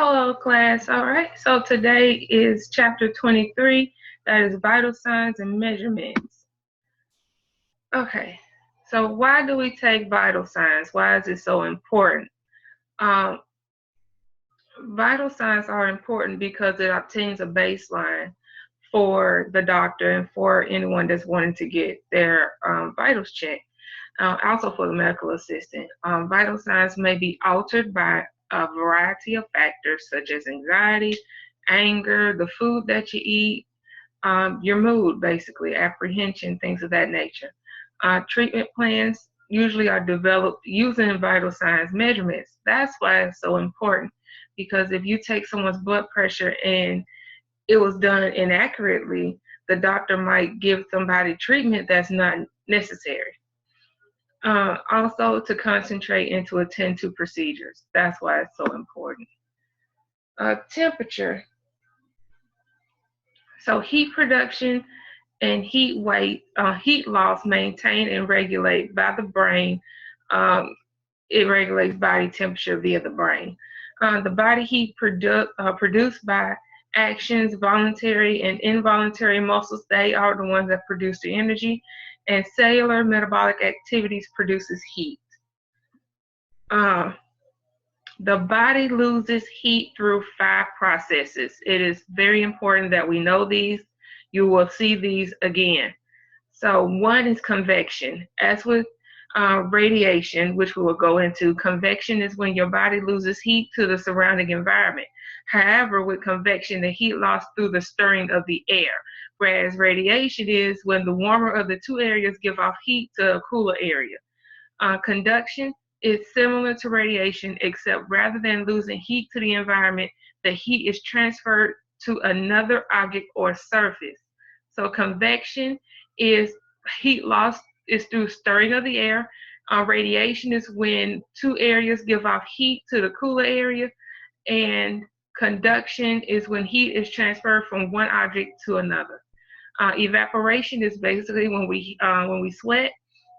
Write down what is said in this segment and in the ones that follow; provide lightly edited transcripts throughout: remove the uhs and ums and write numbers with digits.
Hello, class. All right, so today is chapter 23, that is vital signs and measurements. Okay, so why do we take vital signs? Why is it so important? Um, Vital signs are important because it obtains a baseline for the doctor and for anyone that's wanting to get their vitals checked. Also for the medical assistant. Vital signs may be altered by a variety of factors such as anxiety, anger, the food that you eat, your mood, basically, apprehension, things of that nature. Treatment plans usually are developed using vital signs measurements. That's why it's so important because if you take someone's blood pressure and it was done inaccurately, the doctor might give somebody treatment that's not necessary. Also, to concentrate and to attend to procedures. That's why it's so important. Temperature. So heat production and heat loss maintained and regulated by the brain. Um, it regulates body temperature via the brain. The body heat produced by actions, voluntary and involuntary muscles, they are the ones that produce the energy, and cellular metabolic activities produces heat. Uh, the body loses heat through 5 processes. It is very important that we know these. You will see these again. So one is convection. As with radiation, which we will go into, convection is when your body loses heat to the surrounding environment. However, with convection, the heat lost through the stirring of the air, whereas radiation is when the warmer of the two areas give off heat to a cooler area. Conduction is similar to radiation, except rather than losing heat to the environment, the heat is transferred to another object or surface. So convection is heat loss is through stirring of the air. Radiation is when two areas give off heat to the cooler area, and conduction is when heat is transferred from one object to another. Evaporation is basically when we sweat.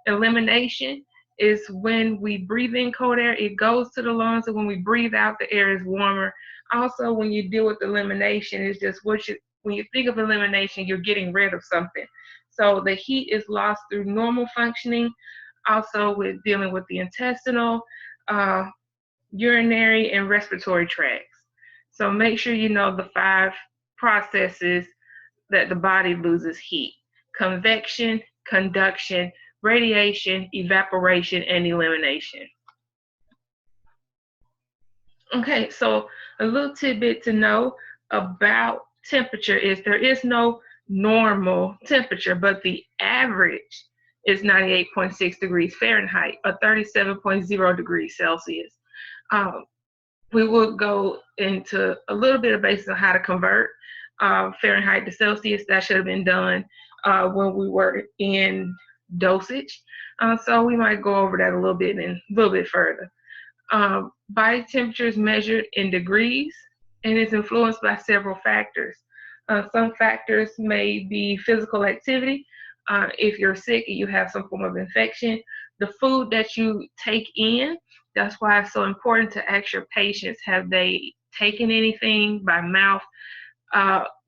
Elimination is when we breathe in cold air, it goes to the lungs, and when we breathe out, the air is warmer. Also, when you deal with elimination, it's just when you think of elimination, you're getting rid of something. So the heat is lost through normal functioning. Also, with dealing with the intestinal, uh, urinary, and respiratory tracts. So make sure you know the 5 processes that the body loses heat: convection, conduction, radiation, evaporation, and elimination. Okay, so a little tidbit to know about temperature is there is no normal temperature, but the average is 98.6 degrees Fahrenheit or 37.0 degrees Celsius. Um, we will go into a little bit of basics on how to convert Fahrenheit to Celsius. That should have been done when we were in dosage. So we might go over that a little bit and a little bit further. Body temperature is measured in degrees and is influenced by several factors. Some factors may be physical activity. If you're sick and you have some form of infection, the food that you take in, that's why it's so important to ask your patients, have they taken anything by mouth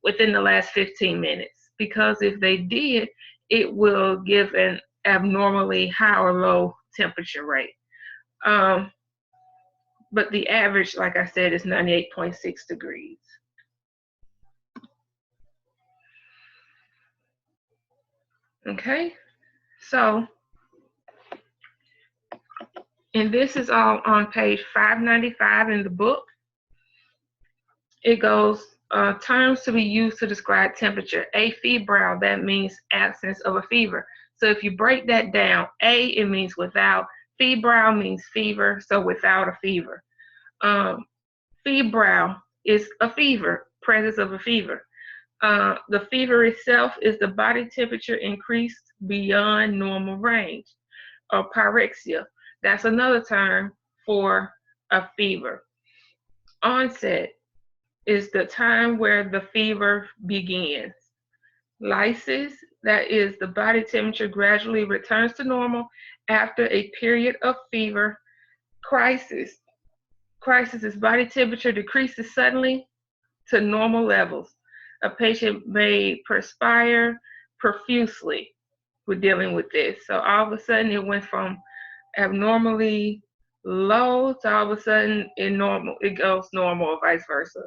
within the last 15 minutes? Because if they did, it will give an abnormally high or low temperature rate. But the average, like I said, is 98.6 degrees. Okay, so, and this is all on page 595 in the book. It goes, terms to be used to describe temperature. Afebrile, that means absence of a fever. So if you break that down, A, it means without, febrile means fever, so without a fever. Febrile is a fever, presence of a fever. The fever itself is the body temperature increased beyond normal range, or pyrexia. That's another term for a fever. Onset is the time where the fever begins. Lysis, that is the body temperature gradually returns to normal after a period of fever. Crisis crisis is body temperature decreases suddenly to normal levels. A patient may perspire profusely. We're dealing with this. So all of a sudden it went from abnormally low to all of a sudden it goes normal or vice versa.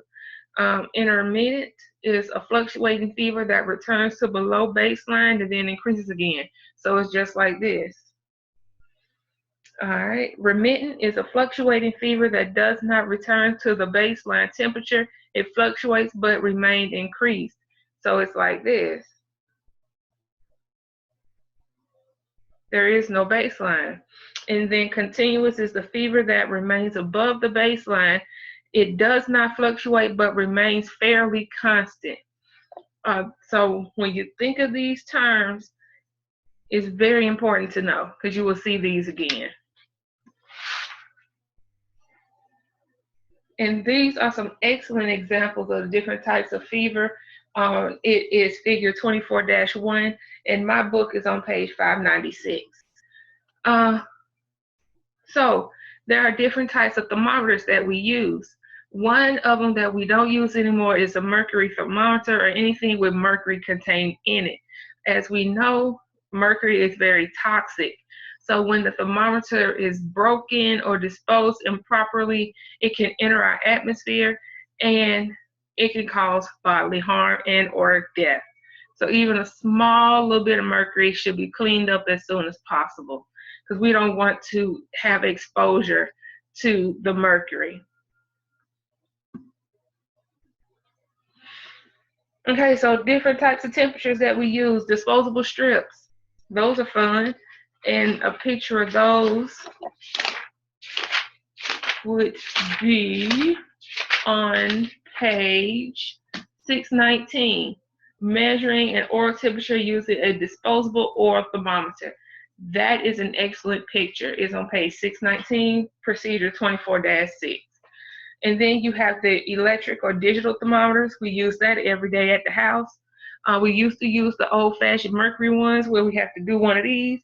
Intermittent is a fluctuating fever that returns to below baseline and then increases again. So it's just like this. All right. Remittent is a fluctuating fever that does not return to the baseline temperature. It fluctuates but remained increased. So it's like this. There is no baseline. And then continuous is the fever that remains above the baseline. It does not fluctuate but remains fairly constant. So when you think of these terms, it's very important to know because you will see these again. And these are some excellent examples of different types of fever. It is figure 24-1, and my book is on page 596. So there are different types of thermometers that we use. One of them that we don't use anymore is a mercury thermometer or anything with mercury contained in it. As we know, mercury is very toxic. So when the thermometer is broken or disposed improperly, it can enter our atmosphere and it can cause bodily harm and or death. So even a small little bit of mercury should be cleaned up as soon as possible because we don't want to have exposure to the mercury. Okay, so different types of temperatures that we use. Disposable strips. Those are fun. And a picture of those would be on page 619. Measuring an oral temperature using a disposable oral thermometer. That is an excellent picture. It's on page 619, procedure 24-6. And then you have the electric or digital thermometers. We use that every day at the house. We used to use the old-fashioned mercury ones where we have to do one of these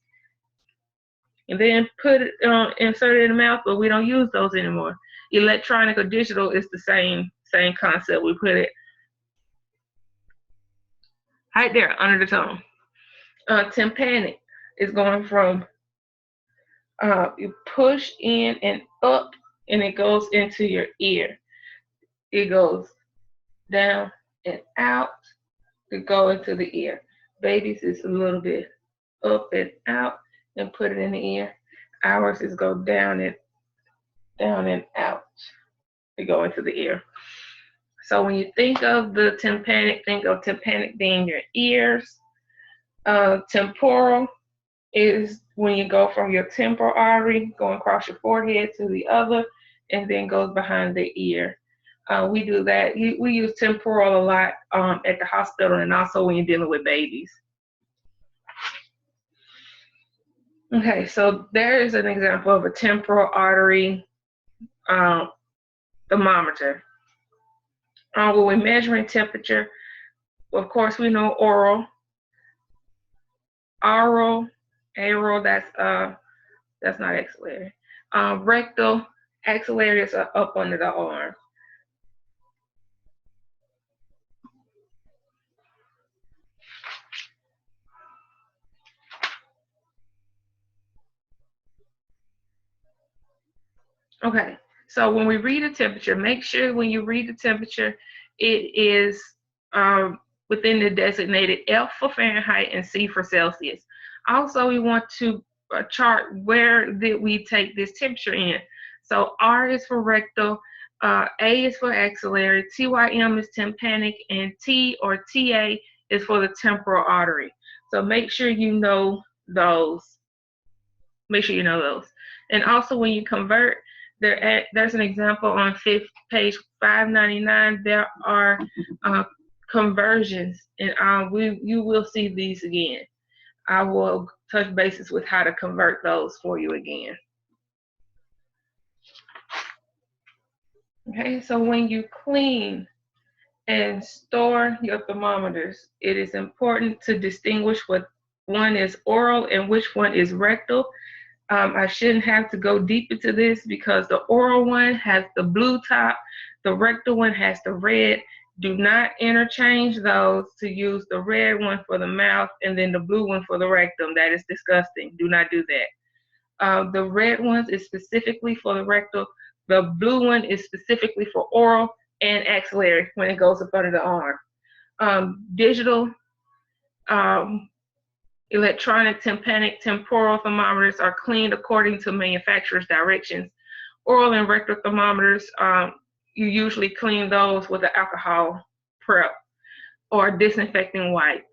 and then put it insert it in the mouth, but we don't use those anymore. Electronic or digital is the same concept. We put it right there under the tongue. Tympanic is going from you push in and up, and it goes into your ear. It goes down and out to go into the ear. Babies is a little bit up and out and put it in the ear. Ours is go down and out to go into the ear. So when you think of the tympanic, think of tympanic being your ears. Temporal is when you go from your temporal artery going across your forehead to the other and then goes behind the ear. We do that. We use temporal a lot at the hospital and also when you're dealing with babies. Okay, so there is an example of a temporal artery thermometer. When we're measuring temperature, of course we know oral, aral, that's not axillary. Rectal, axillary is up under the arm. Okay, so when we read a temperature, make sure when you read the temperature, it is within the designated F for Fahrenheit and C for Celsius. Also, we want to chart where did we take this temperature in. So R is for rectal, A is for axillary, TYM is tympanic, and T or TA is for the temporal artery. So make sure you know those. Make sure you know those. And also when you convert, there's an example on page 599. There are conversions, and you will see these again. I will touch bases with how to convert those for you again. Okay, so when you clean and store your thermometers, it is important to distinguish what one is oral and which one is rectal. I shouldn't have to go deep into this because the oral one has the blue top, the rectal one has the red. Do not interchange those to use the red one for the mouth and then the blue one for the rectum. That is disgusting. Do not do that. The red ones is specifically for the rectal. The blue one is specifically for oral and axillary when it goes up under the arm. Digital electronic tympanic temporal thermometers are cleaned according to manufacturer's directions. Oral and rectal thermometers, you usually clean those with an alcohol prep or disinfecting wipe.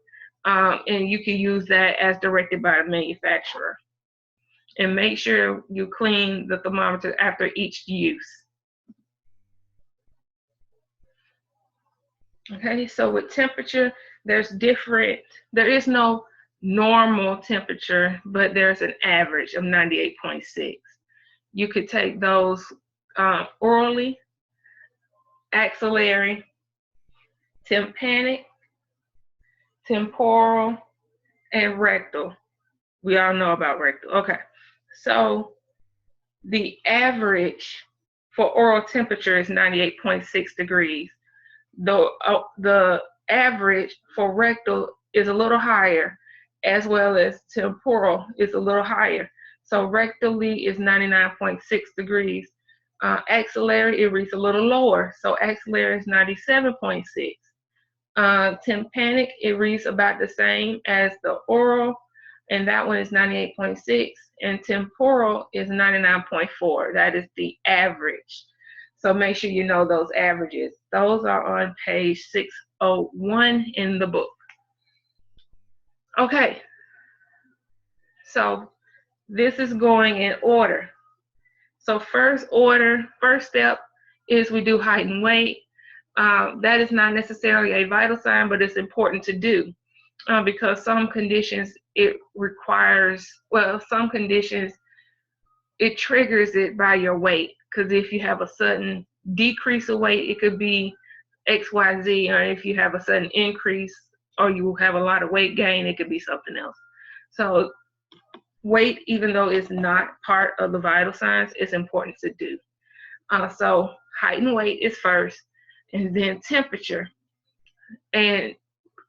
And you can use that as directed by the manufacturer. And make sure you clean the thermometer after each use. Okay, so with temperature, there is no normal temperature, but there's an average of 98.6. You could take those orally, axillary, tympanic, temporal, and rectal. We all know about rectal. Okay, so the average for oral temperature is 98.6 degrees. The average for rectal is a little higher, as well as temporal is a little higher. So rectally is 99.6 degrees. Axillary, it reads a little lower. So axillary is 97.6. Tympanic, it reads about the same as the oral, and that one is 98.6. And temporal is 99.4. That is the average. So make sure you know those averages. Those are on page 601 in the book. Okay, so this is going in order. So first step is we do height and weight. That is not necessarily a vital sign, but it's important to do because some conditions some conditions it triggers it by your weight. Because if you have a sudden decrease of weight, it could be XYZ, or if you have a sudden increase or you have a lot of weight gain, it could be something else. So weight, even though it's not part of the vital signs, it's important to do. So height and weight is first, and then temperature. And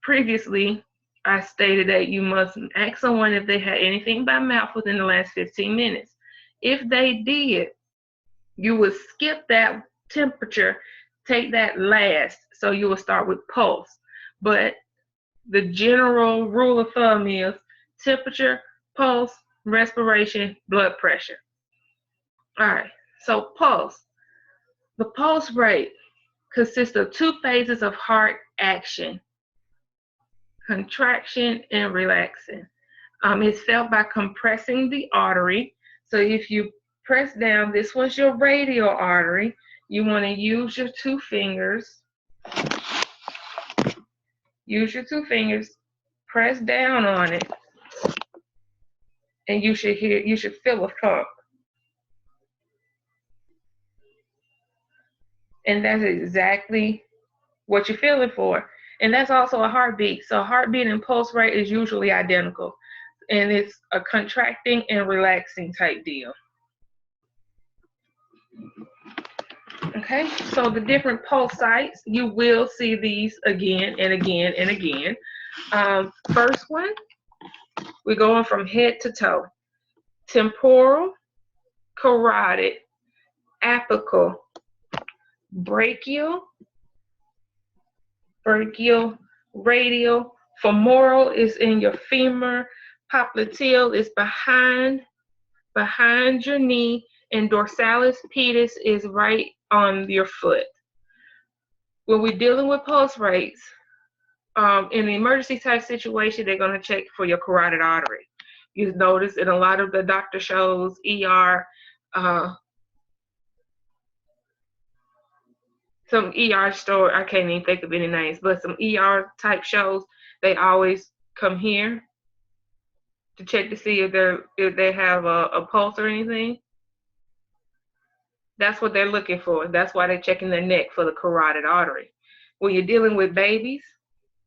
previously, I stated that you must ask someone if they had anything by mouth within the last 15 minutes. If they did, you would skip that temperature, take that last, so you will start with pulse. But the general rule of thumb is temperature, pulse, respiration, blood pressure. All right, so pulse. The pulse rate consists of two phases of heart action, contraction and relaxing. It's felt by compressing the artery. So if you press down, this was your radial artery. You want to use your two fingers. Use your two fingers, press down on it, and you should feel a thump. And that's exactly what you're feeling for. And that's also a heartbeat. So heartbeat and pulse rate is usually identical. And it's a contracting and relaxing type deal. Okay, so the different pulse sites, you will see these again and again and again. First one, we're going from head to toe. Temporal, carotid, apical, brachial, radial. Femoral is in your femur. Popliteal is behind your knee, and dorsalis pedis is right on your foot. When we're dealing with pulse rates, in the emergency type situation, they're going to check for your carotid artery. You notice in a lot of the doctor shows, ER, some ER store, I can't even think of any names, but some ER type shows, they always come here to check to see if they have a pulse or anything. That's what they're looking for. That's why they're checking their neck for the carotid artery. When you're dealing with babies,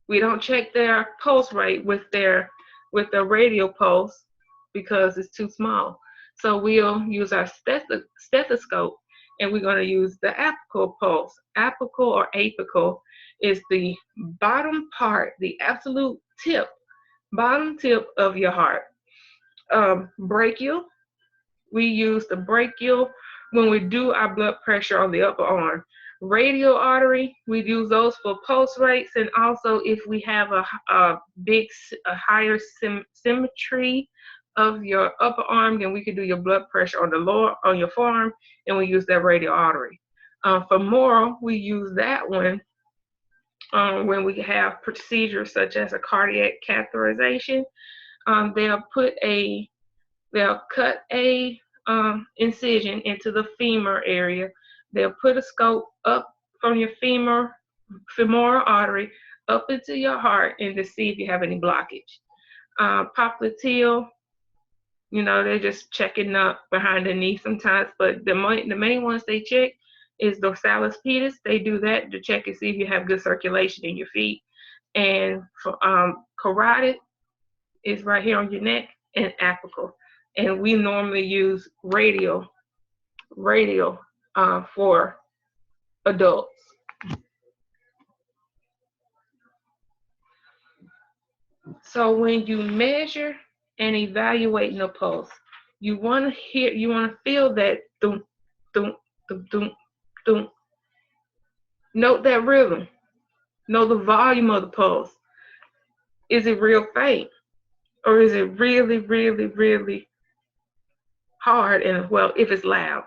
we don't check their pulse rate with their radial pulse because it's too small. So we'll use our stethoscope, and we're going to use the apical pulse. Apical or apical is the bottom part, the absolute tip, bottom tip of your heart. Brachial, we use the brachial when we do our blood pressure on the upper arm. Radial artery, we use those for pulse rates, and also if we have a higher symmetry of your upper arm, then we can do your blood pressure on your forearm, and we use that radial artery. Femoral, we use that one when we have procedures such as a cardiac catheterization. They'll cut a incision into the femur area. They'll put a scope up from your femoral artery up into your heart and to see if you have any blockage. Popliteal, they're just checking up behind the knee sometimes, but the main ones they check is dorsalis pedis. They do that to check and see if you have good circulation in your feet. And for carotid is right here on your neck, and apical. And we normally use radial for adults. So when you measure and evaluate the pulse, you want to feel that thump, thump, thump, thump, thump. Note that rhythm. Know the volume of the pulse. Is it real faint? Or is it really, really, really hard? And well, if it's loud.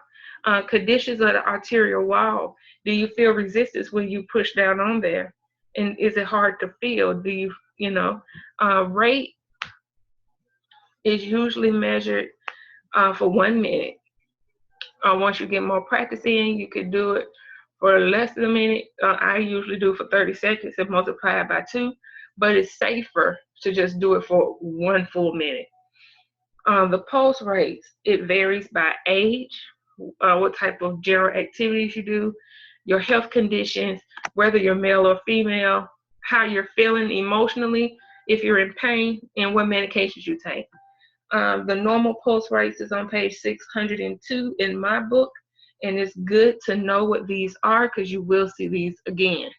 Conditions of the arterial wall. Do you feel resistance when you push down on there? And is it hard to feel? Do you, rate is usually measured for 1 minute. Once you get more practice in, you could do it for less than a minute. I usually do it for 30 seconds and multiply it by 2, but it's safer to just do it for 1 full minute. The pulse rates, it varies by age, what type of general activities you do, your health conditions, whether you're male or female, how you're feeling emotionally, if you're in pain, and what medications you take. The normal pulse rates is on page 602 in my book, and it's good to know what these are because you will see these again.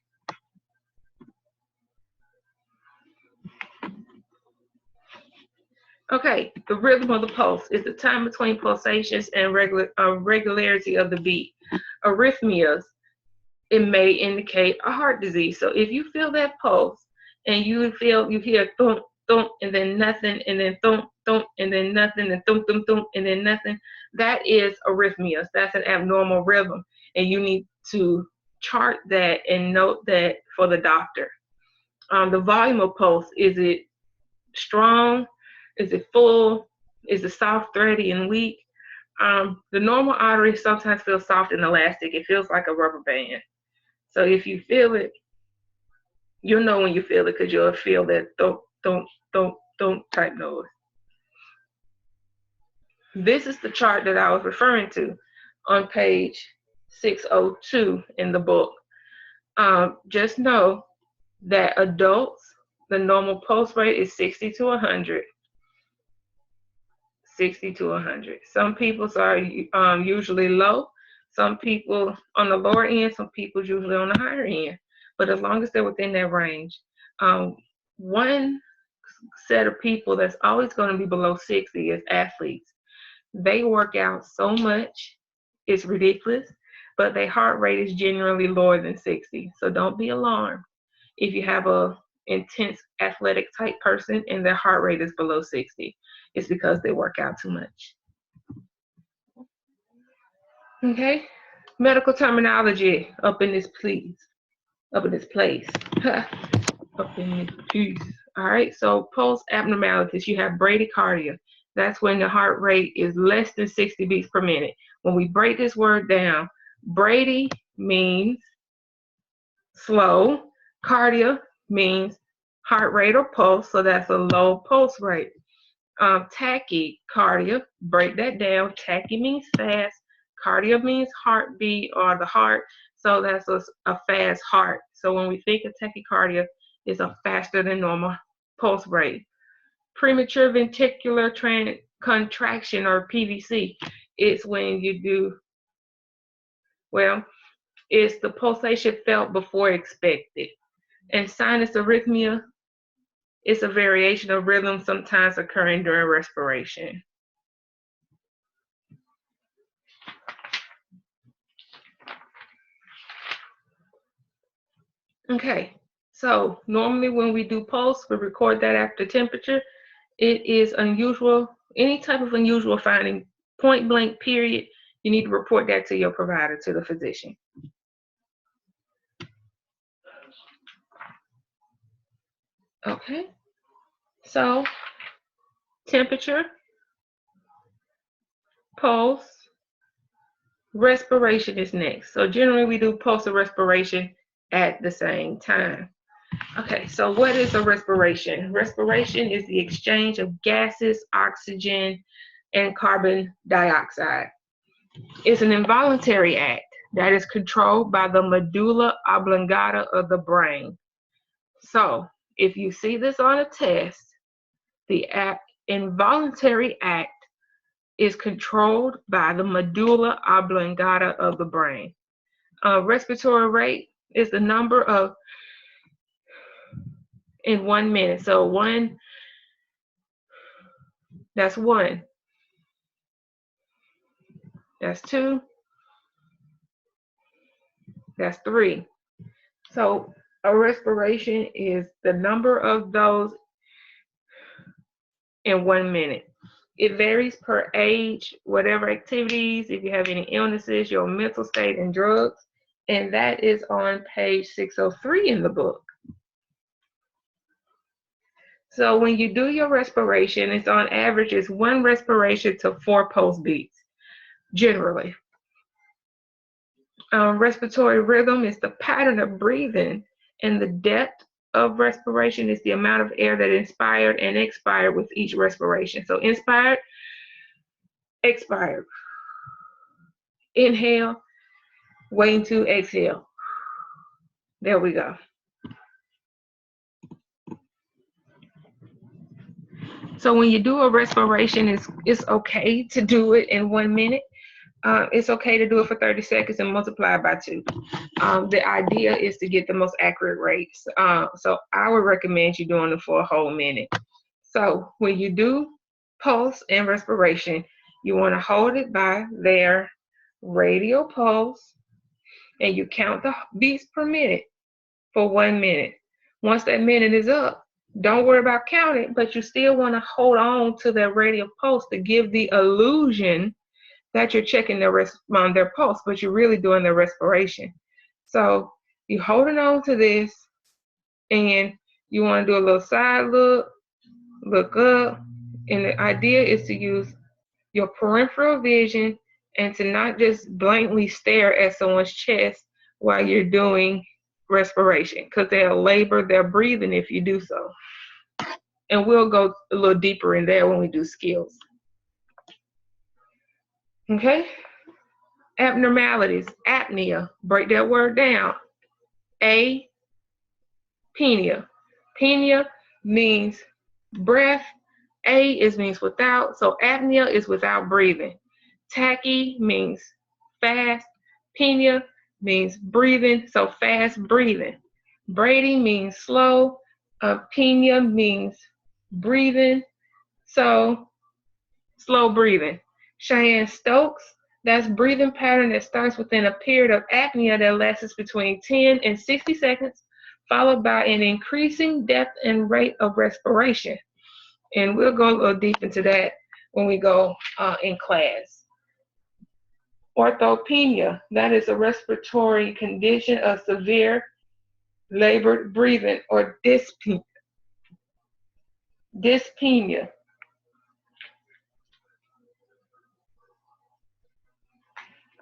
Okay, the rhythm of the pulse is the time between pulsations and regularity of the beat. Arrhythmias, it may indicate a heart disease. So if you feel that pulse and you hear thump, thump, and then nothing, and then thump, thump, and then nothing, and thump, thump, thump, and then nothing, that is arrhythmias. That's an abnormal rhythm, and you need to chart that and note that for the doctor. The volume of pulse, is it strong? Is it full? Is it soft, thready, and weak? The normal artery sometimes feels soft and elastic. It feels like a rubber band. So if you feel it, you'll know when you feel it because you'll feel that thump, thump, thump, thump type noise. This is the chart that I was referring to on page 602 in the book. Just know that adults, the normal pulse rate is 60 to 100. 60 to 100. Some people's are usually low. Some people on the lower end, some people's usually on the higher end. But as long as they're within that range. One set of people that's always going to be below 60 is athletes. They work out so much, it's ridiculous, but their heart rate is generally lower than 60. So don't be alarmed if you have a intense athletic type person and their heart rate is below 60. It's because they work out too much. Okay, medical terminology up in this place. Up in this place. All right, so pulse abnormalities. You have bradycardia. That's when the heart rate is less than 60 beats per minute. When we break this word down, brady means slow. Cardia means heart rate or pulse, so that's a low pulse rate. Tachycardia, break that down. Tachy means fast. Cardia means heartbeat or the heart, so that's a fast heart. So when we think of tachycardia, it's a faster than normal pulse rate. Premature ventricular contraction or PVC is when you do, well, it's the pulsation felt before expected. And sinus arrhythmia is a variation of rhythm sometimes occurring during respiration. Okay, so normally when we do pulse, we record that after temperature. It is unusual, any type of unusual finding, point blank period, you need to report that to your provider, to the physician. Okay, so temperature, pulse, respiration is next. So generally we do pulse and respiration at the same time. Okay, so what is a respiration? Respiration is the exchange of gases, oxygen, and carbon dioxide. It's an involuntary act that is controlled by the medulla oblongata of the brain. So if you see this on a test, the involuntary act is controlled by the medulla oblongata of the brain. Respiratory rate is the number of in 1 minute. So one, that's one. That's two. That's three. So a respiration is the number of those in 1 minute. It varies per age, whatever activities, if you have any illnesses, your mental state, and drugs. And that is on page 603 in the book. So when you do your respiration, it's on average, it's 1 respiration to 4 pulse beats, generally. Respiratory rhythm is the pattern of breathing, and the depth of respiration is the amount of air that inspired and expired with each respiration. So inspired, expired. Inhale, waiting to exhale. There we go. So when you do a respiration, it's okay to do it in 1 minute. It's okay to do it for 30 seconds and multiply by 2. The idea is to get the most accurate rates. So I would recommend you doing it for a whole minute. So when you do pulse and respiration, you want to hold it by their radial pulse, and you count the beats per minute for 1 minute. Once that minute is up, don't worry about counting, but you still want to hold on to their radial pulse to give the illusion that you're checking their pulse, but you're really doing their respiration. So you're holding on to this, and you want to do a little side look up, and the idea is to use your peripheral vision and to not just blankly stare at someone's chest while you're doing respiration, because they'll labor their breathing if you do so. And we'll go a little deeper in there when we do skills. Okay? Abnormalities, apnea, break that word down. Apnea. Pnea means breath. Means without. So apnea is without breathing. Tachy means fast. Pnea means breathing, so fast breathing. Brady means slow. Pnea means breathing, so slow breathing. Cheyenne-Stokes, that's breathing pattern that starts within a period of apnea that lasts between 10 and 60 seconds, followed by an increasing depth and rate of respiration. And we'll go a little deep into that when we go in class. Orthopnea, that is a respiratory condition of severe labored breathing, or dyspnea. Dyspnea.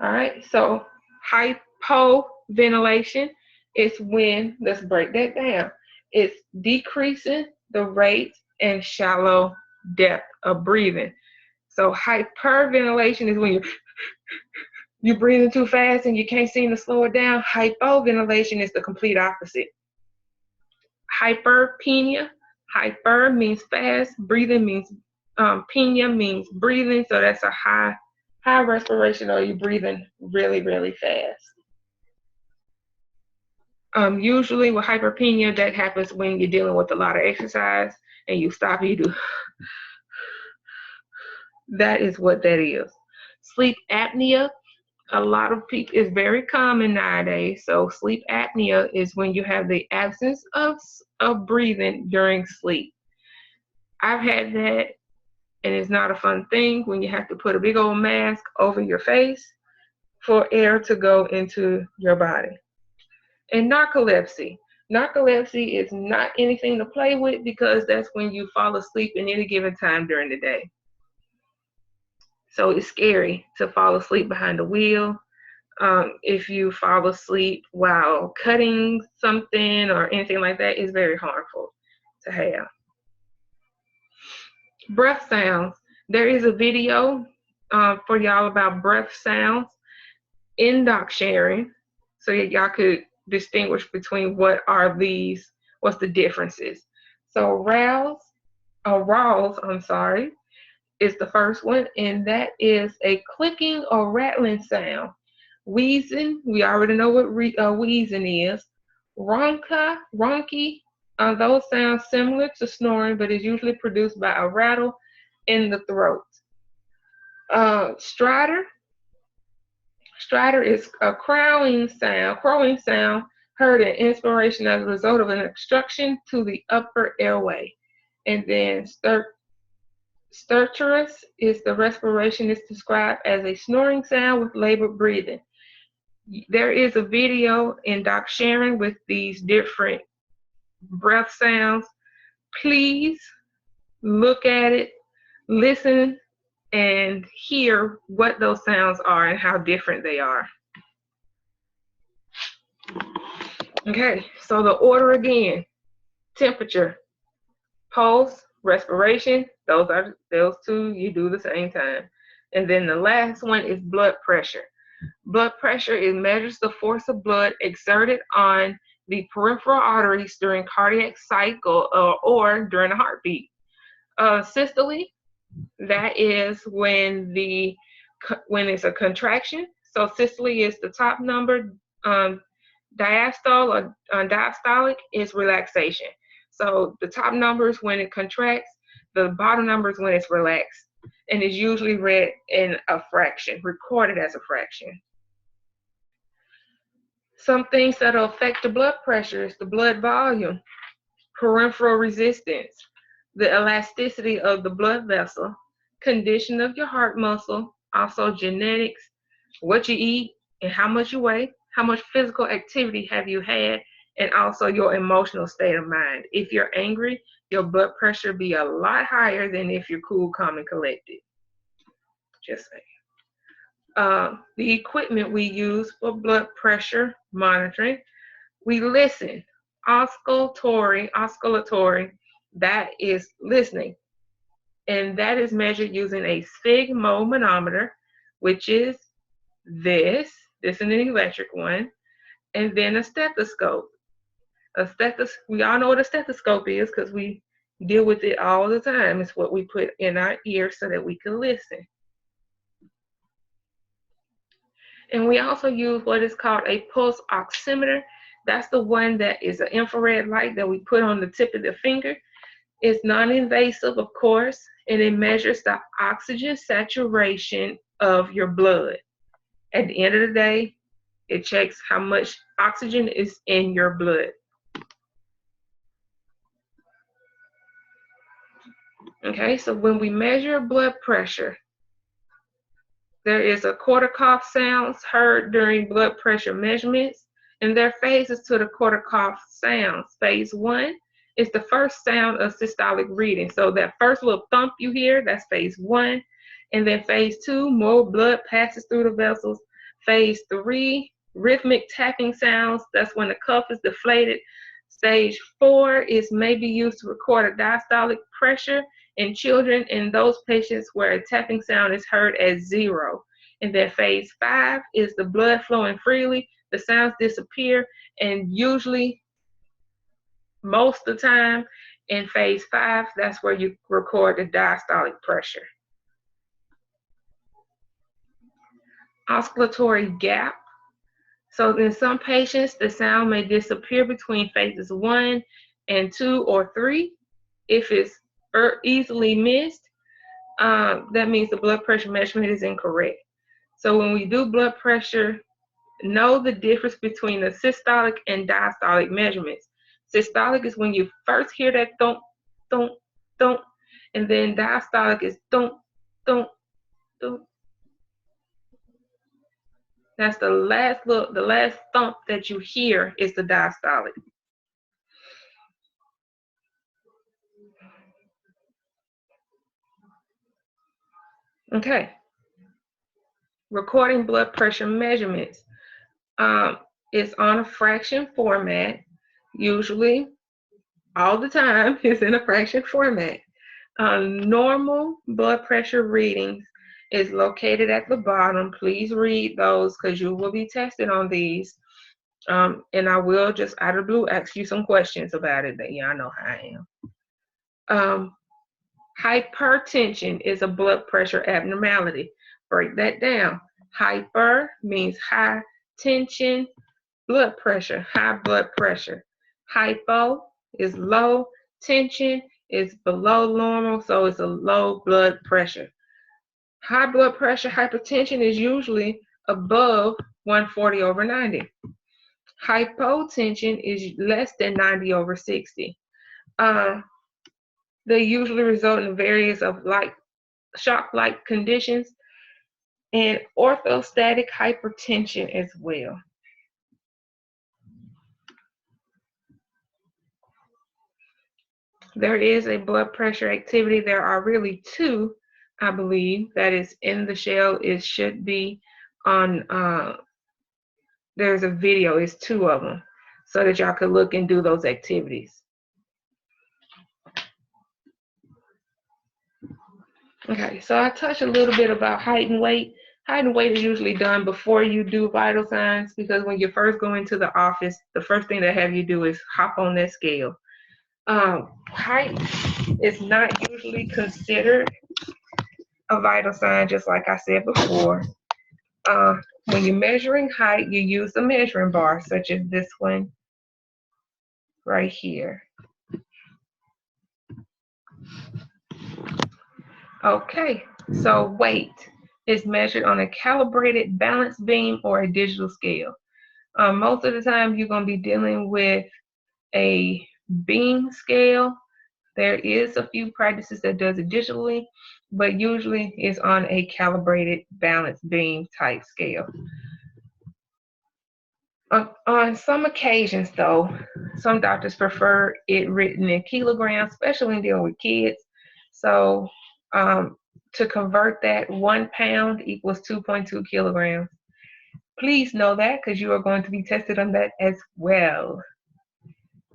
All right, so hypoventilation is when, let's break that down, it's decreasing the rate and shallow depth of breathing. So hyperventilation is when you're breathing too fast and you can't seem to slow it down. Hypoventilation is the complete opposite. Hyperpnea, hyper means fast, breathing means Pina means breathing, so that's a high respiration, or you're breathing really, really fast. Usually with hyperpenia, that happens when you're dealing with a lot of exercise and you stop and you do. That is what that is. Sleep apnea, a lot of people, is very common nowadays. So sleep apnea is when you have the absence of breathing during sleep. I've had that, and it's not a fun thing when you have to put a big old mask over your face for air to go into your body. And narcolepsy. Narcolepsy is not anything to play with because that's when you fall asleep at any given time during the day. So it's scary to fall asleep behind the wheel. If you fall asleep while cutting something or anything like that, it's very harmful to have. Breath sounds. There is a video for y'all about breath sounds in doc sharing, so y'all could distinguish between what's the differences. So RAWs, is the first one, and that is a clicking or rattling sound. Wheezing, we already know what wheezing is. Ronky, those sound similar to snoring, but is usually produced by a rattle in the throat. Strider is a crowing sound heard in inspiration as a result of an obstruction to the upper airway. And then stertorous is the respiration is described as a snoring sound with labored breathing. There is a video in Doc Sharon with these different breath sounds. Please look at it, listen, and hear what those sounds are and how different they are. Okay, so the order again: temperature, pulse, respiration. Those two you do the same time. And then the last one is blood pressure. Blood pressure, it measures the force of blood exerted on the peripheral arteries during cardiac cycle or during a heartbeat. Systole, that is when it's a contraction. So systole is the top number. Diastole or diastolic is relaxation. So the top number is when it contracts, the bottom number is when it's relaxed, and is usually read in a fraction, recorded as a fraction. Some things that will affect the blood pressure is the blood volume, peripheral resistance, the elasticity of the blood vessel, condition of your heart muscle, also genetics, what you eat and how much you weigh, how much physical activity have you had, and also your emotional state of mind. If you're angry, your blood pressure be a lot higher than if you're cool, calm, and collected. Just saying. The equipment we use for blood pressure monitoring, we listen. Oscillatory, that is listening. And that is measured using a sphygmomanometer, which is this is an electric one, and then a stethoscope. We all know what a stethoscope is because we deal with it all the time. It's what we put in our ear so that we can listen. And we also use what is called a pulse oximeter. That's the one that is an infrared light that we put on the tip of the finger. It's non-invasive, of course, and it measures the oxygen saturation of your blood. At the end of the day, it checks how much oxygen is in your blood. Okay, so when we measure blood pressure, there is a Korsakoff sounds heard during blood pressure measurements, and there are phases to the Korsakoff sounds. Phase 1 is the first sound of systolic reading. So that first little thump you hear, that's phase 1. And then phase 2, more blood passes through the vessels. Phase 3, rhythmic tapping sounds. That's when the cuff is deflated. Stage 4 is maybe used to record a diastolic pressure in children and those patients where a tapping sound is heard as 0. And then phase 5 is the blood flowing freely, the sounds disappear, and usually most of the time In phase 5, that's where you record the diastolic pressure. Oscillatory gap. So in some patients, the sound may disappear between phases 1 and 2 or 3. If it's easily missed, that means the blood pressure measurement is incorrect. So when we do blood pressure, know the difference between the systolic and diastolic measurements. Systolic is when you first hear that thump, thump, thump, and then diastolic is thump, thump, thump. That's the last thump that you hear is the diastolic. Okay. Recording blood pressure measurements. It's on a fraction format. Usually, all the time, it's in a fraction format. Normal blood pressure readings is located at the bottom. Please read those because you will be tested on these. And I will just out of the blue ask you some questions about it that y'all know how I am. Hypertension is a blood pressure abnormality. Break that down. Hyper means high tension blood pressure, high blood pressure. Hypo is low, tension is below normal, so it's a low blood pressure. High blood pressure, hypertension is usually above 140/90. Hypotension is less than 90/60. They usually result in various of shock-like conditions and orthostatic hypertension as well. There is a blood pressure activity. There are really two, I believe, that is in the shell. It should be on, there's a video, it's 2 of them, so that y'all could look and do those activities. Okay, so I touched a little bit about height and weight. Height and weight is usually done before you do vital signs, because when you first go into the office, the first thing they have you do is hop on that scale. Height is not usually considered a vital sign, just like I said before. When you're measuring height, you use a measuring bar, such as this one right here. Okay, so weight is measured on a calibrated balance beam or a digital scale. Most of the time, you're going to be dealing with a beam scale. There is a few practices that does it digitally, but usually it's on a calibrated balance beam type scale. On some occasions, though, some doctors prefer it written in kilograms, especially when dealing with kids. So to convert that, 1 pound equals 2.2 kilograms. Please know that, because you are going to be tested on that as well.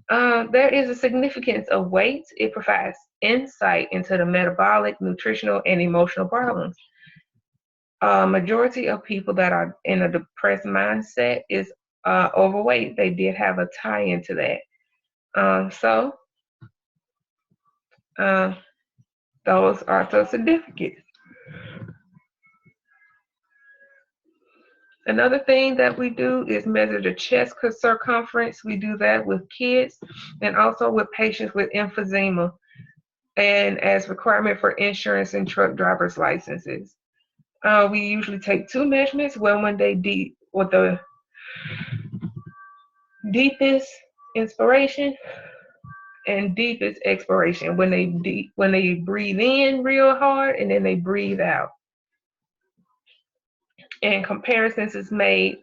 There is a significance of weight. It provides insight into the metabolic, nutritional, and emotional problems. Majority of people that are in a depressed mindset is overweight. They did have a tie into that. So those are the significance. Another thing that we do is measure the chest circumference. We do that with kids and also with patients with emphysema, and as requirement for insurance and truck driver's licenses. We usually take 2 measurements, one when they deep with the deepest inspiration and deepest expiration, when they breathe in real hard and then they breathe out. And comparisons is made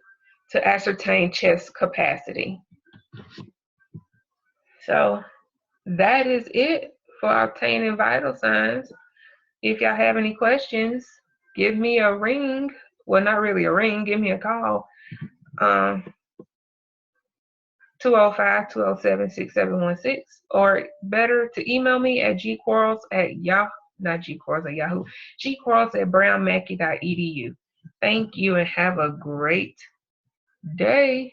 to ascertain chest capacity. So that is it for obtaining vital signs. If y'all have any questions, give me a ring. Well, not really a ring, give me a call. 205-207-6716, or better to email me at gquarles@brownmackie.edu. Thank you and have a great day.